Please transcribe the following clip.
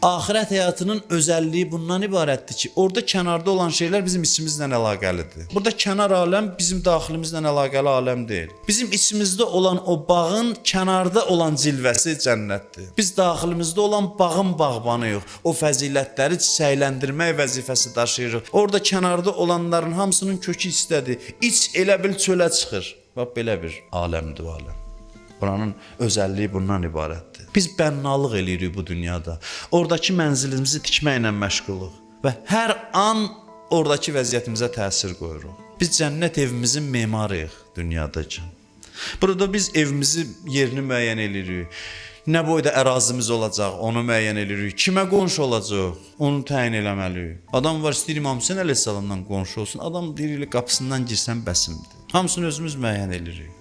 Axirət həyatının özəlliyi bundan ibarətdir ki, orada kənarda olan şeylər bizim içimizlə əlaqəlidir. Burada kənar aləm bizim daxilimizlə əlaqəli aləm deyil. Bizim içimizdə olan o bağın kənarda olan cilvəsi cənnətdir. Biz daxilimizdə olan bağın bağbanıyıq. O fəzilətləri çiçəkləndirmək vəzifəsi daşıyırıq. Orada kənarda olanların hamısının kökü istədir. İç elə bil çölə çıxır. Bax belə bir aləmdir o aləm. Buranın özəlliyi bundan ibarətdir. Biz bənnalıq eləyirik bu dünyada. Oradakı mənzilimizi tikməklə məşğuluq və hər an oradakı vəziyyətimizə təsir qoyuruq. Biz cənnət evimizin memarıyıq dünyadakı. Burada biz evimizi yerini müəyyən eləyirik. Nə boyda ərazimiz olacaq, onu müəyyən eləyirik. Kimə qonşu olacaq, onu təyin eləməliyik. Adam var, istəyir İmam Hüseyn əleyhissalamdan qonşu olsun. Adam deyir, qapısından girsən bəsimdir. Hamısını özümüz müəyyən eləyirik.